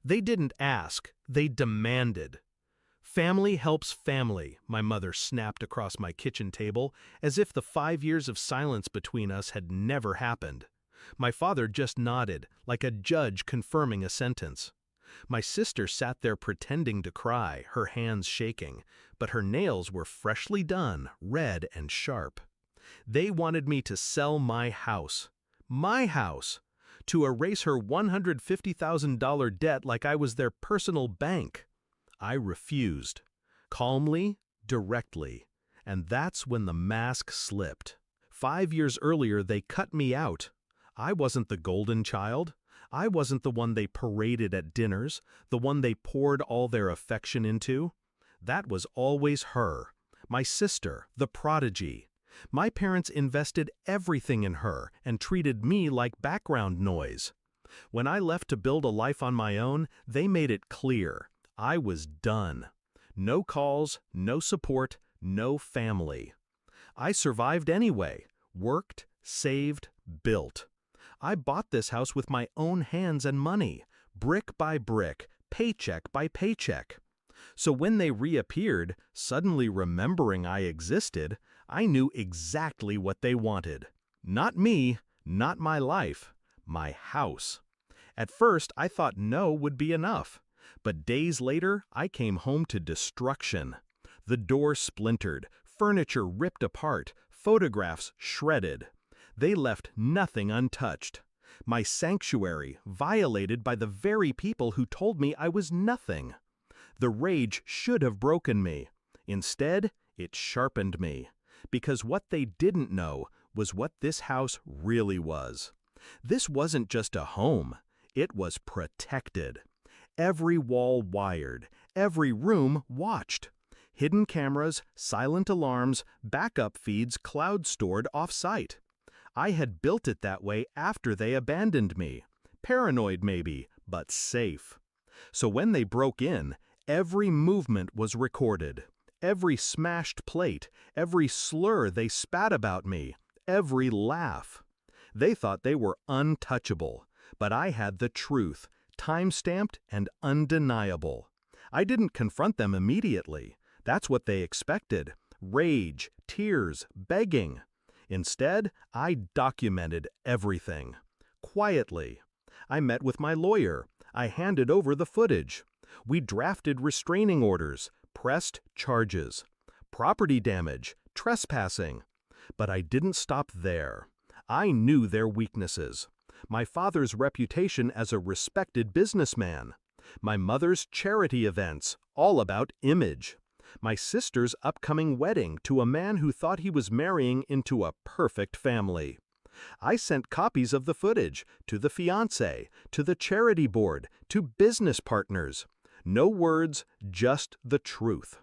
They didn't ask, they demanded. Family helps family, my mother snapped across my kitchen table, as if the 5 years of silence between us had never happened. My father just nodded, like a judge confirming a sentence. My sister sat there pretending to cry, her hands shaking, but her nails were freshly done, red and sharp. They wanted me to sell my house. My house! To erase her $150,000 debt like I was their personal bank. I refused. Calmly, directly. And that's when the mask slipped. 5 years earlier, they cut me out. I wasn't the golden child. I wasn't the one they paraded at dinners, the one they poured all their affection into. That was always her, my sister, the prodigy. My parents invested everything in her and treated me like background noise. When I left to build a life on my own, they made it clear. I was done. No calls, no support, no family. I survived anyway, worked, saved, built. I bought this house with my own hands and money, brick by brick, paycheck by paycheck. So when they reappeared, suddenly remembering I existed, I knew exactly what they wanted. Not me, not my life, my house. At first, I thought no would be enough. But days later, I came home to destruction. The door splintered, furniture ripped apart, photographs shredded. They left nothing untouched. My sanctuary violated by the very people who told me I was nothing. The rage should have broken me. Instead, it sharpened me. Because what they didn't know was what this house really was. This wasn't just a home. It was protected. Every wall wired, every room watched. Hidden cameras, silent alarms, backup feeds cloud-stored off-site. I had built it that way after they abandoned me. Paranoid maybe, but safe. So when they broke in, every movement was recorded. Every smashed plate, every slur they spat about me, every laugh. They thought they were untouchable, but I had the truth, time-stamped and undeniable. I didn't confront them immediately. That's what they expected. Rage, tears, begging. Instead, I documented everything. Quietly. I met with my lawyer. I handed over the footage. We drafted restraining orders, pressed charges. Property damage, trespassing. But I didn't stop there. I knew their weaknesses. My father's reputation as a respected businessman. My mother's charity events, all about image. My sister's upcoming wedding to a man who thought he was marrying into a perfect family. I sent copies of the footage to the fiancé, to the charity board, to business partners. No words, just the truth.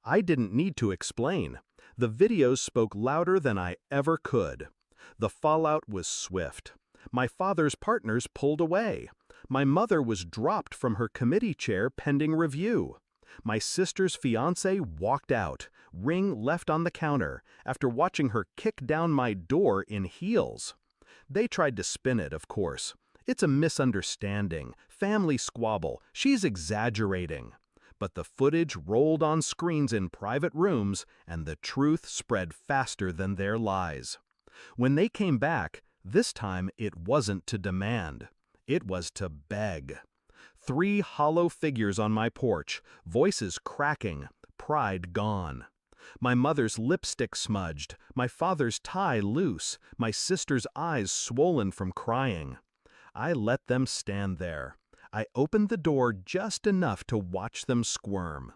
I didn't need to explain. The videos spoke louder than I ever could. The fallout was swift. My father's partners pulled away. My mother was dropped from her committee chair pending review. My sister's fiancé walked out, ring left on the counter, after watching her kick down my door in heels. They tried to spin it, of course. It's a misunderstanding, family squabble, she's exaggerating. But the footage rolled on screens in private rooms, and the truth spread faster than their lies. When they came back, this time it wasn't to demand. It was to beg. 3 hollow figures on my porch, voices cracking, pride gone. My mother's lipstick smudged, my father's tie loose, my sister's eyes swollen from crying. I let them stand there. I opened the door just enough to watch them squirm.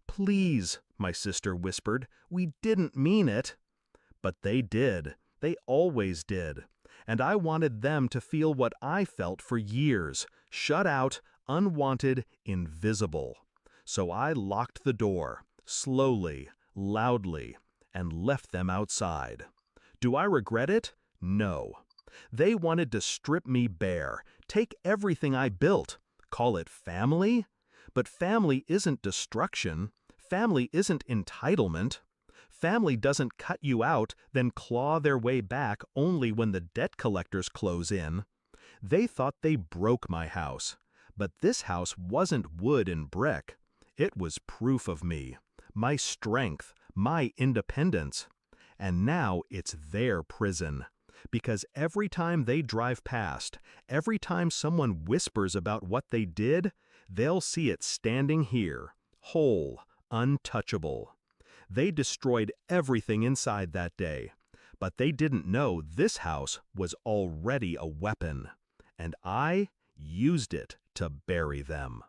"Please," my sister whispered, "we didn't mean it." But they did. They always did. And I wanted them to feel what I felt for years, shut out, unwanted, invisible. So I locked the door, slowly, loudly, and left them outside. Do I regret it? No. They wanted to strip me bare, take everything I built, call it family? But family isn't destruction. Family isn't entitlement. Family doesn't cut you out, then claw their way back only when the debt collectors close in. They thought they broke my house. But this house wasn't wood and brick. It was proof of me, my strength, my independence. And now it's their prison. Because every time they drive past, every time someone whispers about what they did, they'll see it standing here, whole, untouchable. They destroyed everything inside that day, but they didn't know this house was already a weapon, and I used it to bury them.